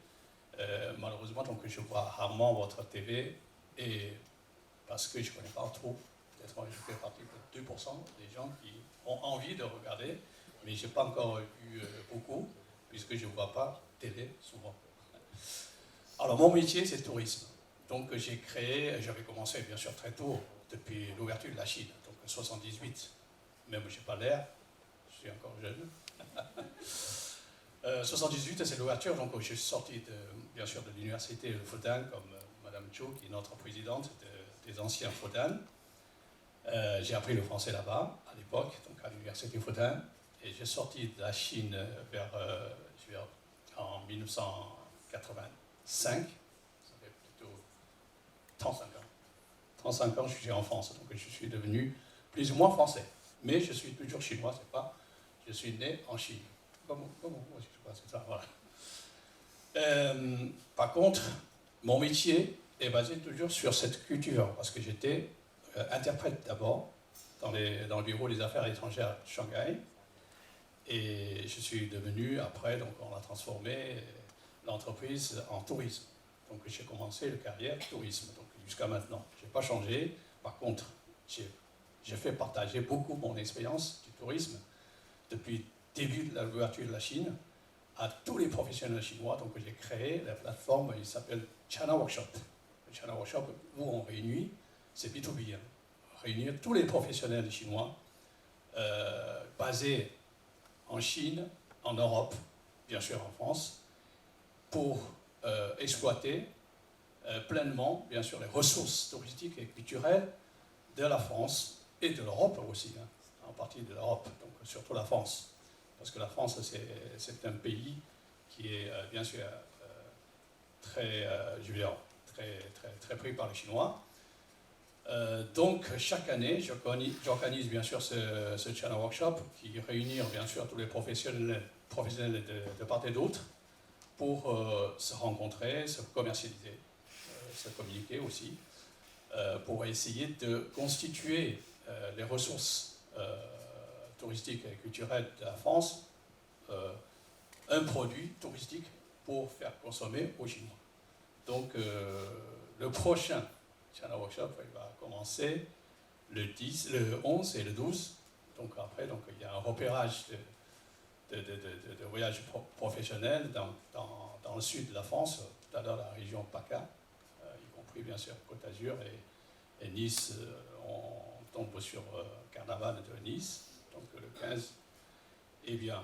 Malheureusement, donc, je vois rarement votre TV et parce que je ne connais pas trop, peut-être je fais partie de 2% des gens qui ont envie de regarder, mais je n'ai pas encore eu beaucoup, puisque je ne vois pas télé souvent. Alors, mon métier, c'est le tourisme. Donc, j'avais commencé bien sûr très tôt, depuis l'ouverture de la Chine, donc 78. Même je n'ai pas l'air, je suis encore jeune. 78, c'est l'ouverture, donc je suis sorti bien sûr de l'université de Fudan, comme Madame Cho, qui est notre présidente des anciens Fudan. J'ai appris le français là-bas, à l'époque, donc à l'université Fudan, et j'ai sorti de la Chine en 1985, ça fait plutôt 35 ans. 35 ans, je suis en France, donc je suis devenu plus ou moins français. Mais je suis toujours chinois, c'est pas, je suis né en Chine. Comment je sais pas, c'est ça, voilà. Par contre, mon métier est basé toujours sur cette culture, parce que j'étais interprète d'abord dans le bureau des affaires étrangères de Shanghai, et je suis devenu, après, donc on a transformé l'entreprise en tourisme. Donc j'ai commencé la carrière tourisme, donc jusqu'à maintenant. Je n'ai pas changé, par contre, j'ai fait partager beaucoup mon expérience du tourisme depuis début de l'ouverture de la Chine à tous les professionnels chinois. Donc j'ai créé la plateforme, il s'appelle China Workshop. Le China Workshop, où on réunit, c'est B2B, réunir tous les professionnels chinois basés en Chine, en Europe, bien sûr en France, pour exploiter pleinement, bien sûr, les ressources touristiques et culturelles de la France et de l'Europe aussi, en partie de l'Europe, donc surtout la France. Parce que la France, c'est un pays qui est bien sûr très pris par les Chinois. Donc chaque année, j'organise bien sûr ce China Workshop qui réunit bien sûr tous les professionnels de part et d'autre pour se rencontrer, se commercialiser, se communiquer aussi, pour essayer de constituer les ressources touristique et culturelle de la France, un produit touristique pour faire consommer aux Chinois. Donc le prochain China Workshop il va commencer le 11 et le 12. Donc après, il y a un repérage de voyages professionnels dans le sud de la France, tout à l'heure la région PACA, y compris bien sûr Côte d'Azur et Nice. On tombe sur Carnaval de Nice. Donc le 15, eh bien,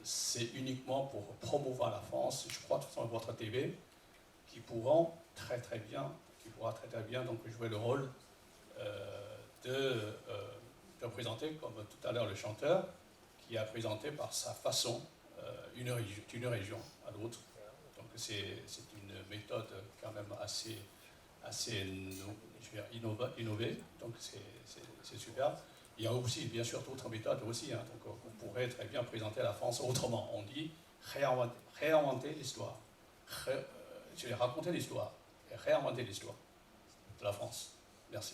c'est uniquement pour promouvoir la France, je crois, de toute façon, votre TV, qui pourra très bien donc, jouer le rôle de présenter, comme tout à l'heure le chanteur, qui a présenté par sa façon d'une région à l'autre. Donc c'est une méthode quand même assez innovée, donc c'est super. Il y a aussi, bien sûr, d'autres méthodes aussi. Donc, on pourrait très bien présenter la France autrement. On dit réinventer l'histoire. Je vais raconter l'histoire et réinventer l'histoire de la France. Merci.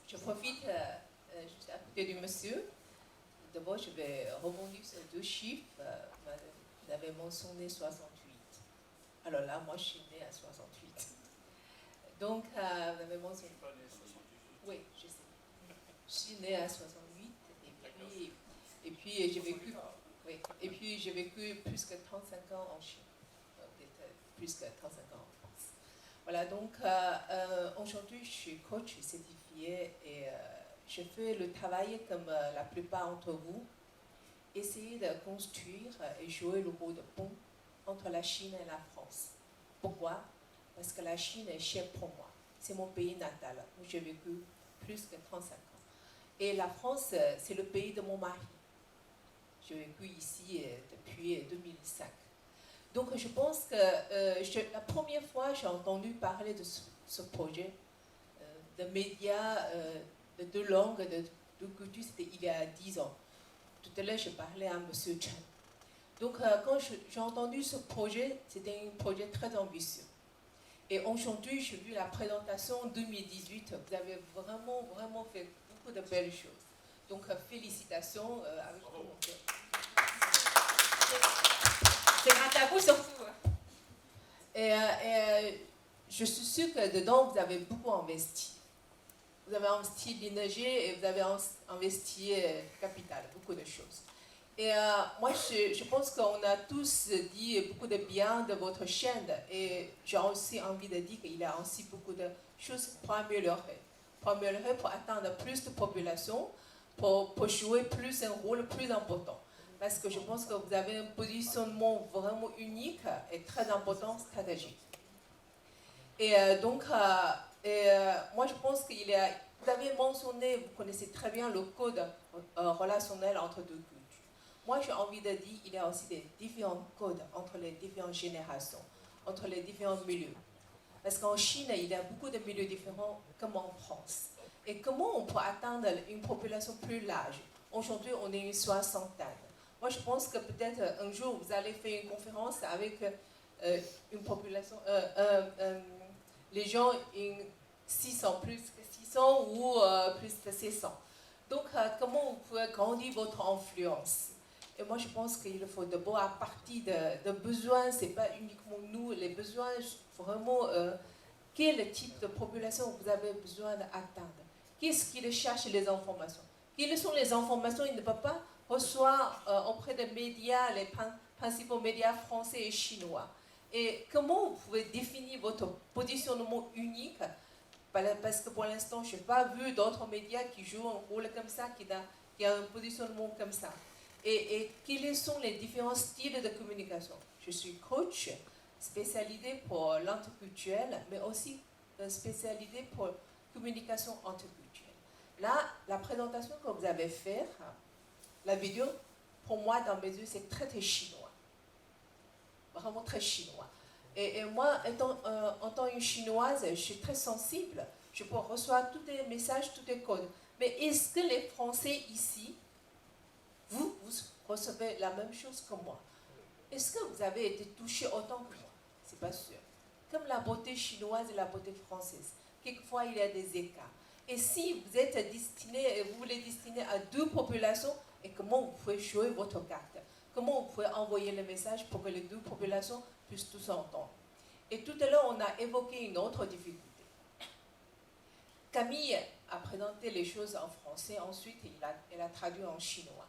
Je profite juste à côté du monsieur. D'abord, je vais rebondir sur deux chiffres. Vous avez mentionné 68. Alors là, moi, je suis née à 68. Donc, vous avez mentionné. Oui, je sais. Je suis née à 68 et puis j'ai vécu. Oui, et puis j'ai vécu plus que 35 ans en Chine. Plus que 35 ans en France. Voilà, donc aujourd'hui, je suis coach certifié et je fais le travail comme la plupart d'entre vous, essayer de construire et jouer le rôle de pont entre la Chine et la France. Pourquoi? Parce que la Chine est chère pour moi. C'est mon pays natal, où j'ai vécu plus que 35 ans. Et la France, c'est le pays de mon mari. J'ai vécu ici depuis 2005. Donc je pense que la première fois j'ai entendu parler de ce projet de médias, de deux langues, de culture, c'était il y a 10 ans. Tout à l'heure, je parlais à M. Chen. Donc quand j'ai entendu ce projet, c'était un projet très ambitieux. Et aujourd'hui, j'ai vu la présentation 2018. Vous avez vraiment, vraiment fait beaucoup de belles choses. Donc félicitations avec tout mon cœur. C'est grâce à vous surtout. Et je suis sûre que dedans, vous avez beaucoup investi. Vous avez investi l'énergie et vous avez investi capital, beaucoup de choses. Et moi, je pense qu'on a tous dit beaucoup de bien de votre chaîne. Et j'ai aussi envie de dire qu'il y a aussi beaucoup de choses pour améliorer. Pour améliorer, pour atteindre plus de population, pour jouer plus un rôle plus important. Parce que je pense que vous avez un positionnement vraiment unique et très important, stratégique. Et donc, moi je pense qu'il y a, vous avez mentionné, vous connaissez très bien le code relationnel entre deux cultures. Moi j'ai envie de dire qu'il y a aussi des différents codes entre les différentes générations, entre les différents milieux. Parce qu'en Chine, il y a beaucoup de milieux différents comme en France. Et comment on peut atteindre une population plus large? Aujourd'hui, on est une soixantaine. Moi, je pense que peut-être un jour, vous allez faire une conférence avec une population, les gens, 600, plus que 600 ou plus que 600. Donc, comment vous pouvez grandir votre influence? Et moi, je pense qu'il faut d'abord, à partir de besoins, ce n'est pas uniquement nous, les besoins, vraiment, quel type de population vous avez besoin d'atteindre? Qu'est-ce qu'ils cherchent les informations? Quelles sont les informations qu'ils ne peuvent pas recevoir auprès des médias, les principaux médias français et chinois? Et comment vous pouvez définir votre positionnement unique? Parce que pour l'instant, je n'ai pas vu d'autres médias qui jouent un rôle comme ça, qui a un positionnement comme ça. Et quels sont les différents styles de communication? Je suis coach, spécialisé pour l'interculturel, mais aussi spécialisé pour communication interculturelle. Là, la présentation que vous avez faite, la vidéo, pour moi, dans mes yeux, c'est très, très chinois. Vraiment très chinois. Et moi, en tant que chinoise, je suis très sensible. Je peux recevoir tous les messages, tous les codes. Mais est-ce que les Français ici, vous recevez la même chose que moi? Est-ce que vous avez été touché autant que moi? C'est pas sûr. Comme la beauté chinoise et la beauté française. Quelquefois, il y a des écarts. Et si vous êtes destiné, vous voulez destiner à deux populations, et comment vous pouvez jouer votre carte? Comment vous pouvez envoyer le message pour que les deux populations puissent tous s'entendre? Et tout à l'heure, on a évoqué une autre difficulté. Camille a présenté les choses en français, ensuite elle a traduit en chinois.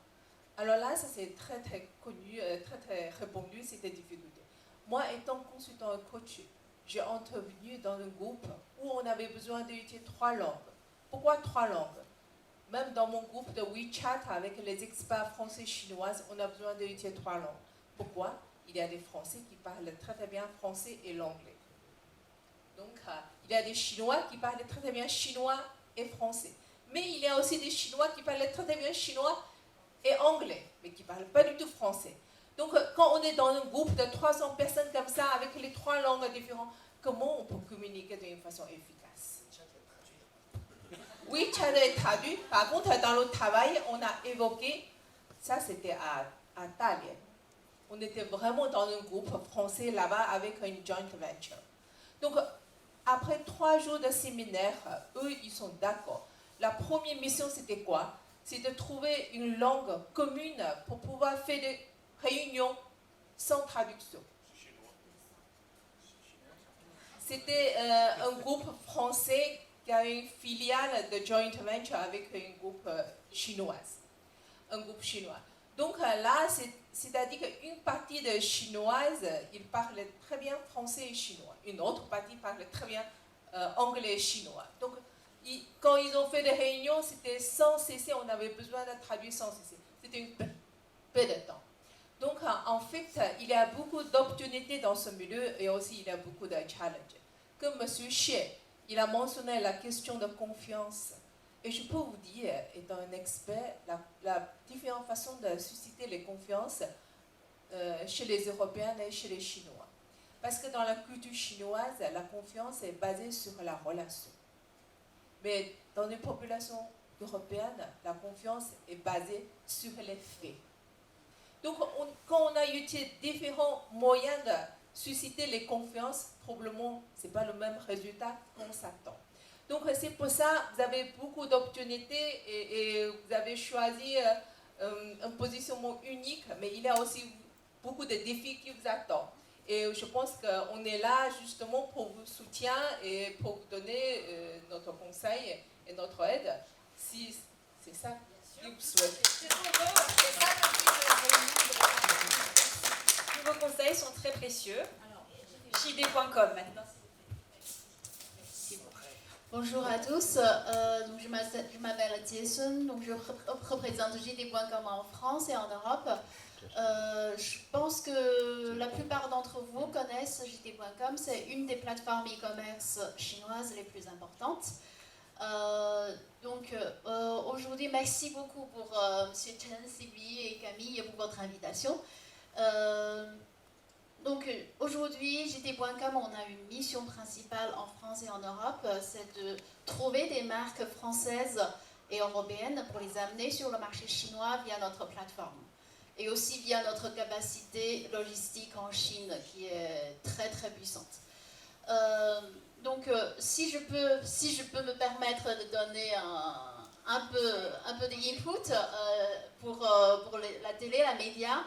Alors là, ça c'est très très connu, très très répandu, cette difficulté. Moi, étant consultant et coach, j'ai intervenu dans un groupe où on avait besoin d'utiliser 3 langues. Pourquoi 3 langues? Même dans mon groupe de WeChat avec les experts français et chinoises, on a besoin d'utiliser 3 langues. Pourquoi? Il y a des Français qui parlent très très bien français et l'anglais. Donc, il y a des Chinois qui parlent très très bien chinois et français. Mais il y a aussi des Chinois qui parlent très très bien chinois et anglais, mais qui ne parlent pas du tout français. Donc, quand on est dans un groupe de 300 personnes comme ça, avec les 3 langues différentes, comment on peut communiquer d'une façon efficace? Oui, WeChat est traduit. Par contre, dans le travail, on a évoqué, ça c'était à Tallinn. On était vraiment dans un groupe français là-bas avec une joint venture. Donc, après 3 jours de séminaire, eux, ils sont d'accord. La première mission, c'était quoi? C'est de trouver une langue commune pour pouvoir faire des réunions sans traduction. c'était un groupe français qui a une filiale de joint venture avec un groupe chinois. Donc là, c'est-à-dire qu'une partie de chinoise, ils parlent très bien français et chinois. Une autre partie parle très bien anglais et chinois. Donc quand ils ont fait des réunions, c'était sans cesser, on avait besoin de traduire sans cesser. C'était un peu de temps. Donc en fait, il y a beaucoup d'opportunités dans ce milieu et aussi il y a beaucoup de challenges. Comme M. Xie, il a mentionné la question de confiance. Et je peux vous dire, étant un expert, la différente façon de susciter les confiances chez les Européens et chez les Chinois. Parce que dans la culture chinoise, la confiance est basée sur la relation. Mais dans les populations européennes, la confiance est basée sur les faits. Donc, quand on a utilisé différents moyens de susciter les confiances, probablement, ce n'est pas le même résultat qu'on s'attend. Donc, c'est pour ça que vous avez beaucoup d'opportunités et vous avez choisi un positionnement unique, mais il y a aussi beaucoup de défis qui vous attendent. Et je pense qu'on est là justement pour vous soutenir et pour vous donner notre conseil et notre aide, si c'est ça que vous souhaitez. Tous vos conseils sont très précieux. JD.com maintenant. Bonjour à tous, donc je m'appelle Jason, donc je représente JD.com en France et en Europe. Je pense que la plupart d'entre vous connaissent JD.com, c'est une des plateformes e-commerce chinoises les plus importantes. Aujourd'hui, merci beaucoup pour M. Chen, Sylvie et Camille pour votre invitation. Aujourd'hui, JD.com, on a une mission principale en France et en Europe, c'est de trouver des marques françaises et européennes pour les amener sur le marché chinois via notre plateforme. Et aussi via notre capacité logistique en Chine qui est très très puissante. Si je peux me permettre de donner un peu d'input pour la télé, la média,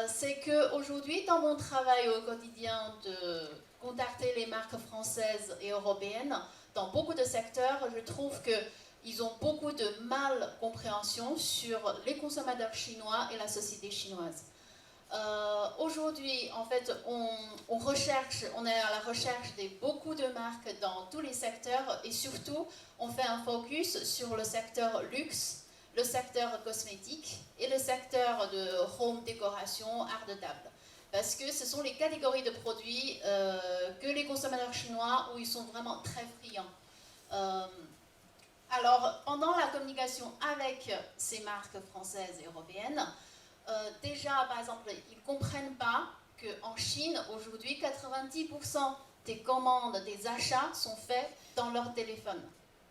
c'est qu'aujourd'hui, dans mon travail au quotidien de contacter les marques françaises et européennes, dans beaucoup de secteurs, je trouve qu'ils ont beaucoup de mal-compréhension sur les consommateurs chinois et la société chinoise. Aujourd'hui, en fait, on est à la recherche de beaucoup de marques dans tous les secteurs et surtout, on fait un focus sur le secteur luxe, le secteur cosmétique et le secteur de home décoration, art de table. Parce que ce sont les catégories de produits que les consommateurs chinois, où ils sont vraiment très friands. Alors, pendant la communication avec ces marques françaises et européennes, déjà, par exemple, ils ne comprennent pas qu'en Chine, aujourd'hui, 90% des commandes, des achats sont faits dans leur téléphone,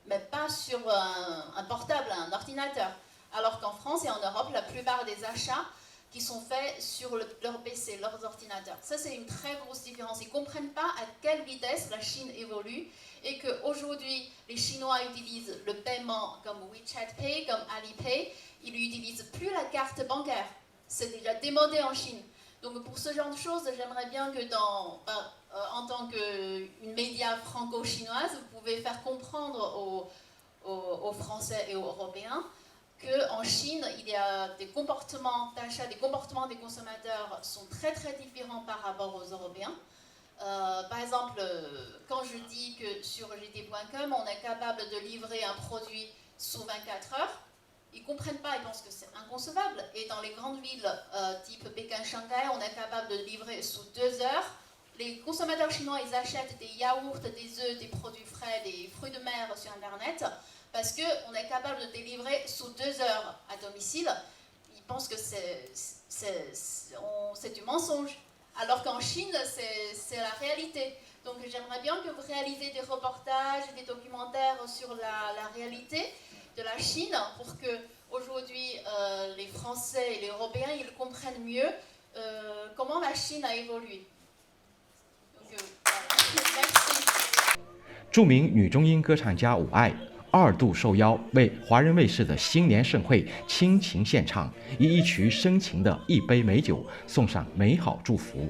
mais pas sur un portable, un ordinateur. Alors qu'en France et en Europe, la plupart des achats qui sont faits sur leur PC, leurs ordinateurs. Ça, c'est une très grosse différence. Ils ne comprennent pas à quelle vitesse la Chine évolue et qu'aujourd'hui, les Chinois utilisent le paiement comme WeChat Pay, comme Alipay. Ils n'utilisent plus la carte bancaire. C'est déjà démodé en Chine. Donc pour ce genre de choses, j'aimerais bien que en tant qu'une média franco-chinoise, vous pouvez faire comprendre aux Français et aux Européens qu'en Chine, il y a des comportements d'achat, des comportements des consommateurs sont très très différents par rapport aux Européens. Par exemple, quand je dis que sur JD.com, on est capable de livrer un produit sous 24 heures, ils ne comprennent pas, ils pensent que c'est inconcevable. Et dans les grandes villes type Pékin, Shanghai, on est capable de livrer sous 2 heures. Les consommateurs chinois, ils achètent des yaourts, des œufs, des produits frais, des fruits de mer sur Internet parce qu'on est capable de délivrer sous 2 heures à domicile. Ils pensent que c'est du mensonge. Alors qu'en Chine, c'est la réalité. Donc j'aimerais bien que vous réalisez des reportages, des documentaires sur la réalité de la Chine pour que aujourd'hui les Français et les Européens ils comprennent mieux comment la Chine a évolué. Donc, merci. 著名女中音歌唱家伍爱2度受邀为华人卫视的新年盛会倾情献唱，以一曲深情的一杯美酒送上美好祝福。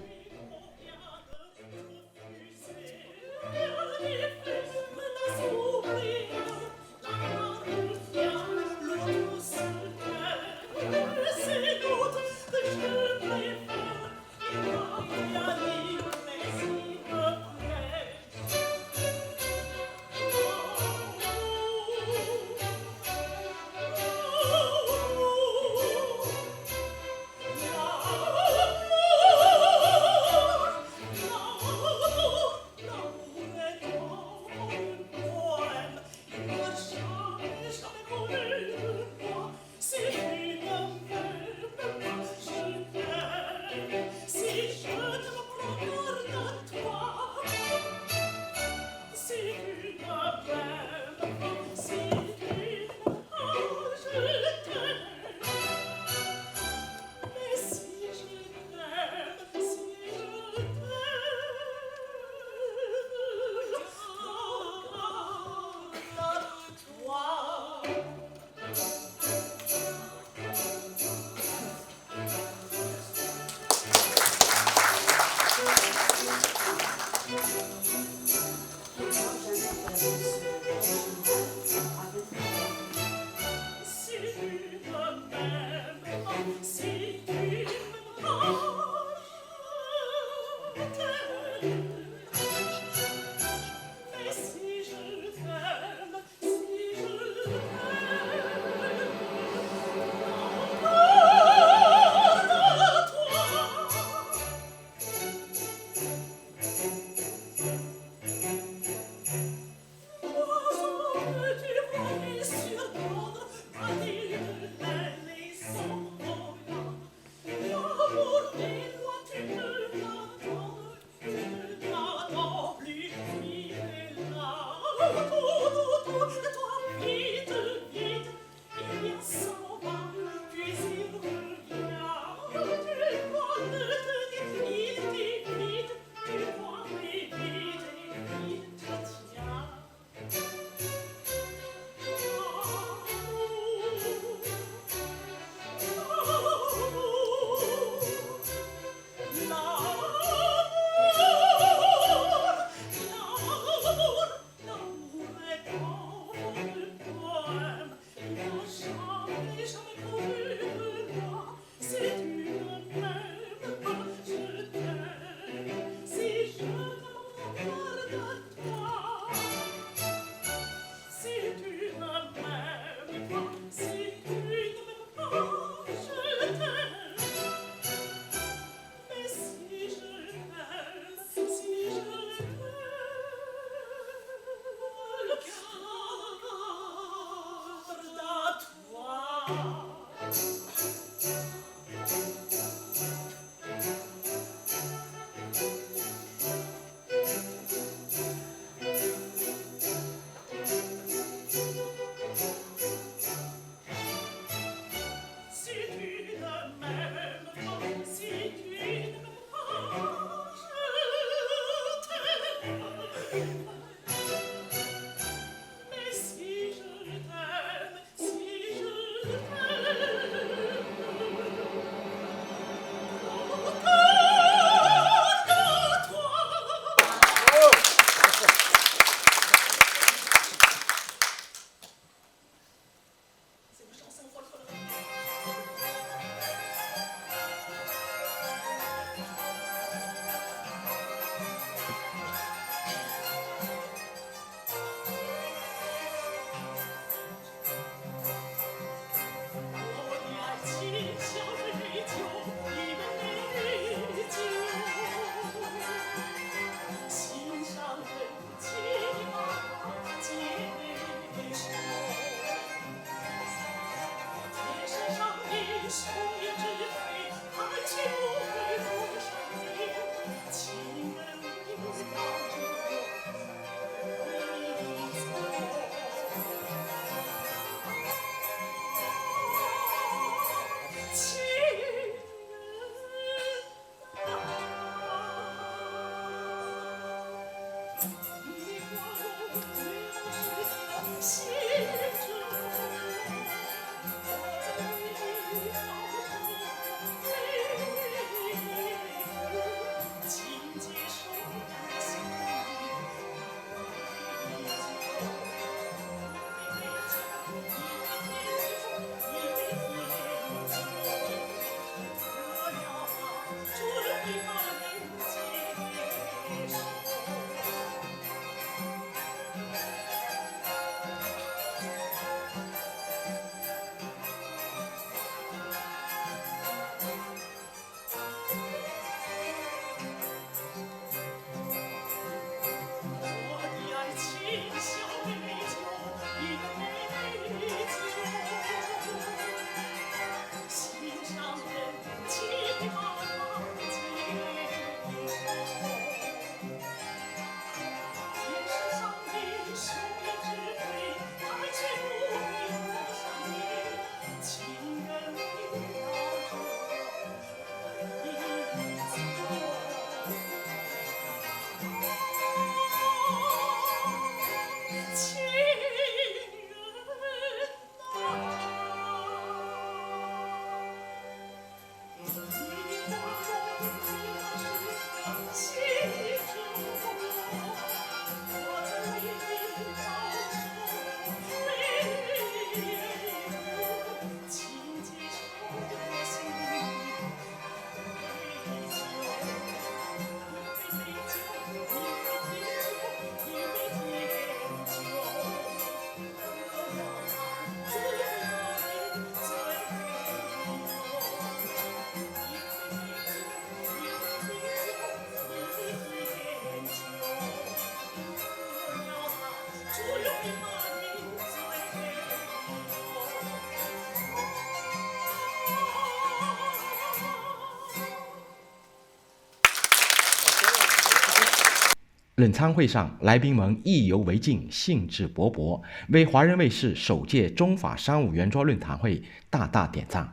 论参会上，来宾们意犹未尽，兴致勃勃，为华人卫视首届中法商务圆桌论坛会大大点赞。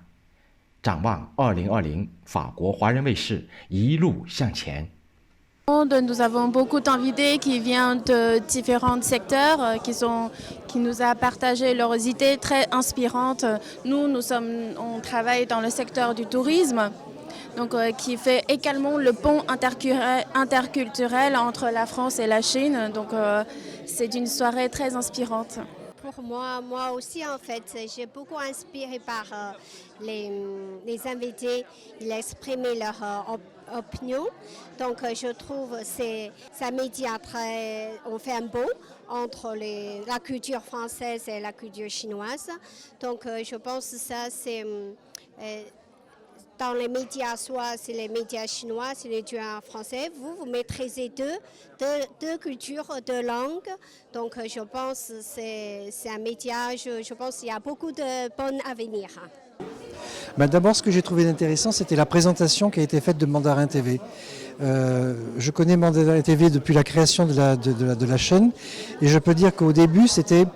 展望2020，法国华人卫视一路向前。Nous avons beaucoup d'invités qui viennent de différents secteurs, qui nous a partagé leurs idées très inspirantes. On travaille dans le secteur du tourisme, donc qui fait également le pont interculturel entre la France et la Chine. Donc c'est une soirée très inspirante. Pour moi aussi en fait, j'ai beaucoup inspiré par les invités. Ils exprimaient leur opinion. Donc je trouve que ça média on fait un pont entre la culture française et la culture chinoise. Donc je pense que ça c'est dans les médias, soit c'est les médias chinois, c'est les médias français, vous maîtrisez deux cultures, deux langues. Donc je pense que c'est un média, je pense qu'il y a beaucoup de bons à venir. D'abord, ce que j'ai trouvé intéressant, c'était la présentation qui a été faite de Mandarin TV. Je connais Mandarin TV depuis la création de la chaîne et je peux dire qu'au début, c'était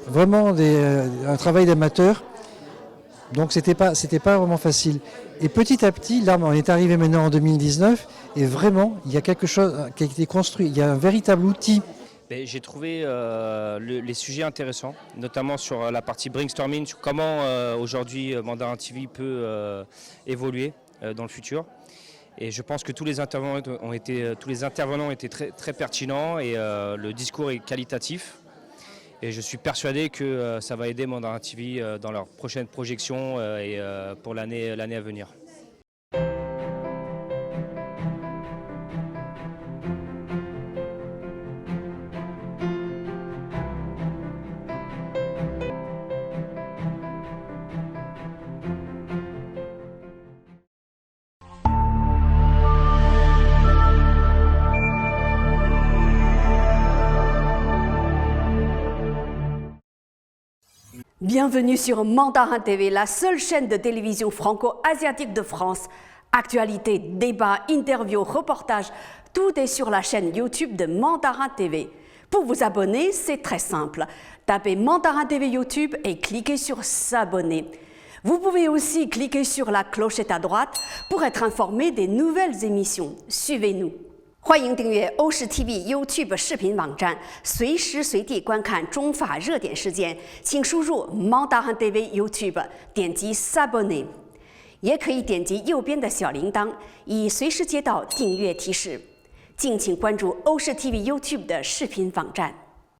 vraiment un travail d'amateur. Donc c'était pas vraiment facile. Et petit à petit, là on est arrivé maintenant en 2019 et vraiment il y a quelque chose qui a été construit, il y a un véritable outil. J'ai trouvé les sujets intéressants, notamment sur la partie brainstorming, sur comment aujourd'hui Mandarin TV peut évoluer dans le futur. Et je pense que tous les intervenants ont été très, très pertinents et le discours est qualitatif. Et je suis persuadé que ça va aider Mandarin TV dans leur prochaine projection et pour l'année à venir. Bienvenue sur Mandarin TV, la seule chaîne de télévision franco-asiatique de France. Actualités, débats, interviews, reportages, tout est sur la chaîne YouTube de Mandarin TV. Pour vous abonner, c'est très simple. Tapez Mandarin TV YouTube et cliquez sur s'abonner. Vous pouvez aussi cliquer sur la clochette à droite pour être informé des nouvelles émissions. Suivez-nous. 欢迎订阅欧视 TV YouTube 视频网站，随时随地观看中法热点事件。请输入 Mandarin TV YouTube， 点击 S'abonner， 也可以点击右边的小铃铛，以随时接到订阅提示。敬请关注欧视 TV YouTube 的视频网站。